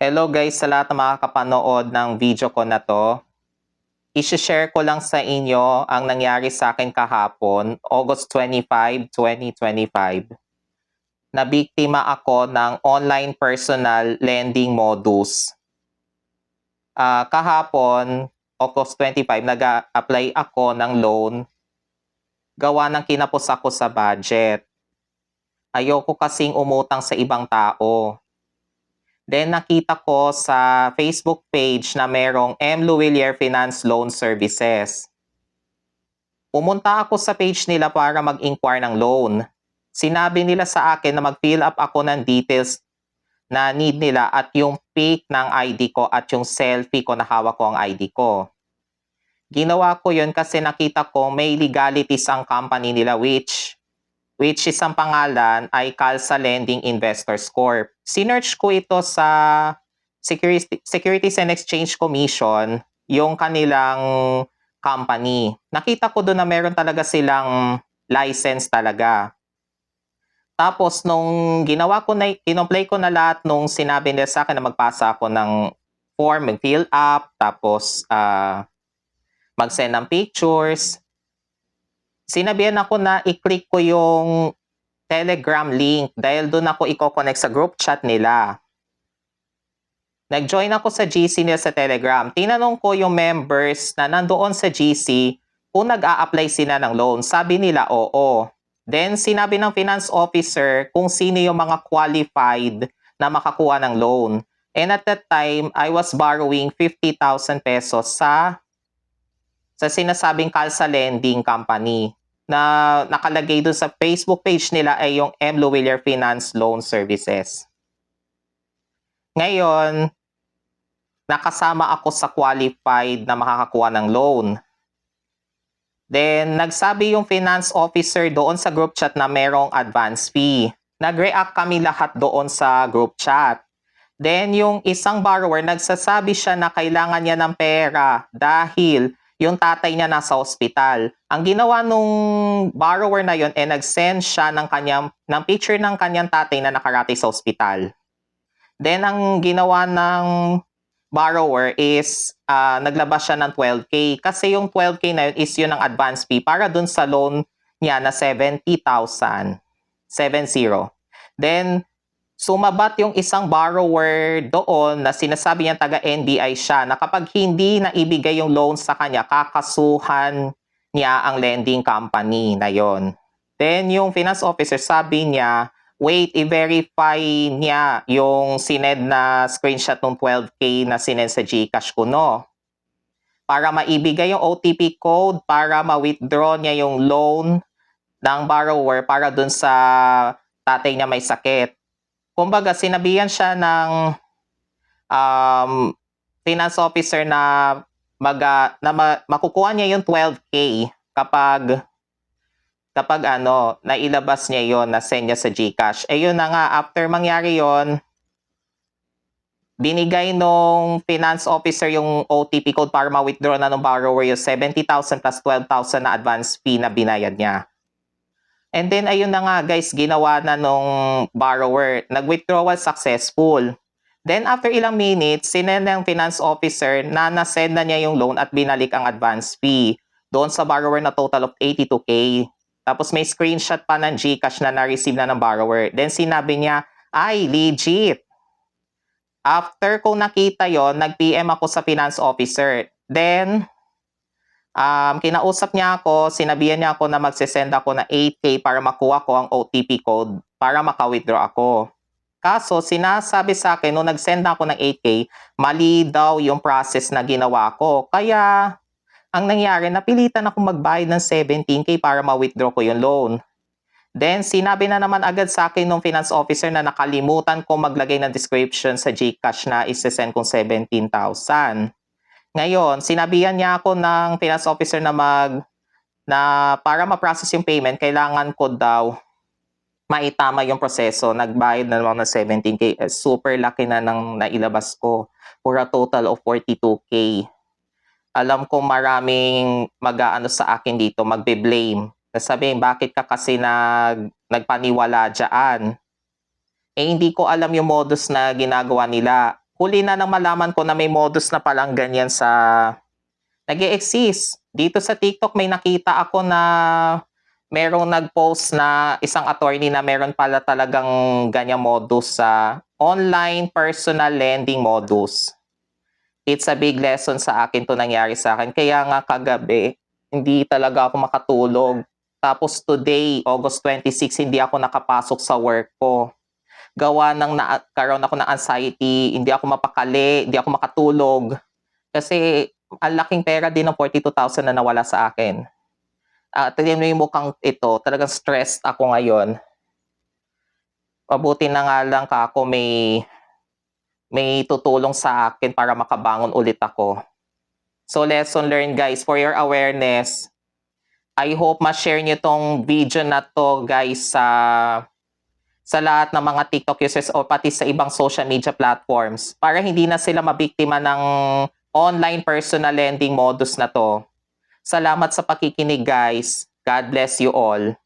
Hello guys sa lahat ng makakapanood ng video ko na to. I-share ko lang sa inyo ang nangyari sa akin kahapon, August 25, 2025. Nabiktima ako ng online personal lending modus. Kahapon, August 25, nag-apply ako ng loan. Gawa ng kinapos ako sa budget. Ayoko kasing umutang sa ibang tao. Then nakita ko sa Facebook page na merong M. Luwilier Finance Loan Services. Pumunta ako sa page nila para mag-inquire ng loan. Sinabi nila sa akin na mag-fill up ako ng details na need nila at yung pic ng ID ko at yung selfie ko na hawak ko ang ID ko. Ginawa ko yun kasi nakita ko may legalities ang company nila which is ang pangalan ay Calsa Lending Investors Corp. Sinearch ko ito sa Securities and Exchange Commission, yung kanilang company. Nakita ko doon na meron talaga silang license talaga. Tapos nung ginawa ko na, in-apply ko na lahat nung sinabi nila sa akin na magpasa ako ng form, mag-fill up, tapos mag-send ng pictures. Sinabihan ako na i-click ko yung Telegram link dahil doon ako i-connect sa group chat nila. Nag-join ako sa GC nila sa Telegram. Tinanong ko yung members na nandoon sa GC kung nag-a-apply sila ng loan. Sabi nila oo. Then sinabi ng finance officer kung sino yung mga qualified na makakuha ng loan. And at that time, I was borrowing 50,000 pesos sa sinasabing Calsa Lending Company na nakalagay doon sa Facebook page nila ay yung M. Luwilier Finance Loan Services. Ngayon, nakasama ako sa qualified na makakakuha ng loan. Then, nagsabi yung finance officer doon sa group chat na merong advance fee. Nag-react kami lahat doon sa group chat. Then, yung isang borrower, nagsasabi siya na kailangan niya ng pera dahil yung tatay niya nasa ospital. Ang ginawa nung borrower na yon nag-send siya ng picture ng kanyang tatay na nakarating sa ospital. Then ang ginawa ng borrower is naglabas siya ng 12K kasi yung 12K na yun is yun ang advance fee para dun sa loan niya na 70,000. 70. Then sumabat yung isang borrower doon na sinasabi niya taga-NBI siya na kapag hindi na ibigay yung loan sa kanya, kakasuhan niya ang lending company na yon. Then yung finance officer sabi niya, wait, i-verify niya yung sinend na screenshot ng 12K na sinend sa GCash ko, no? Para maibigay yung OTP code para ma-withdraw niya yung loan ng borrower para dun sa tatay niya may sakit. Kumbaga, sinabihan siya ng finance officer na makukuha niya yung 12K kapag nailabas niya yon na send niya sa GCash. Eh yun na nga, after mangyari yon, binigay nung finance officer yung OTP code para ma-withdraw na ng borrower yung 70,000 plus 12,000 na advance fee na binayad niya. And then, ayun na nga guys, ginawa na nung borrower. Nag-withdrawal successful. Then, after ilang minutes, sinend ng finance officer na nasend na niya yung loan at binalik ang advance fee. Doon sa borrower na total of 82K. Tapos may screenshot pa ng GCash na na-receive na ng borrower. Then, sinabi niya, ay, legit. After kong nakita yon, nag-PM ako sa finance officer. Then, kinausap niya ako, sinabihan niya ako na magsisend ako na 8K para makuha ko ang OTP code para maka-withdraw ako. Kaso, sinasabi sa akin, nung nag-send na ako ng 8K, mali daw yung process na ginawa ko. Kaya, ang nangyari, napilitan ako magbayad ng 17K para ma-withdraw ko yung loan. Then, sinabi na naman agad sa akin ng finance officer na nakalimutan ko maglagay ng description sa GCash na isesend kong 17,000. Ngayon, sinabihan niya ako ng finance officer na para ma-process yung payment, kailangan ko daw maitama yung proseso. Nagbayad na naman ng 17K. Super laki na nang nailabas ko for a total of 42K. Alam ko maraming mag-aano sa akin dito, magbe-blame. Sabihin, bakit ka kasi nagpaniwala dyan? Eh, hindi ko alam yung modus na ginagawa nila. huli na nang malaman ko na may modus na palang ganyan sa nag-e-exist. Dito sa TikTok may nakita ako na merong nag-post na isang attorney na meron pala talagang ganyang modus sa online personal lending modus. It's a big lesson sa akin to nangyari sa akin. Kaya nga kagabi, hindi talaga ako makatulog. Tapos today, August 26, hindi ako nakapasok sa work ko. Gawa ng nagkaroon ako ng anxiety, hindi ako mapakali, hindi ako makatulog. Kasi ang laking pera din ng 42,000 na nawala sa akin. Tignan mo yung mukhang ito, talagang stressed ako ngayon. Mabuti na nga lang kako may tutulong sa akin para makabangon ulit ako. So lesson learned guys, for your awareness, I hope ma-share nyo tong video na to guys sa lahat ng mga TikTok users o pati sa ibang social media platforms para hindi na sila mabiktima ng online personal lending modus na to. Salamat sa pakikinig guys. God bless you all.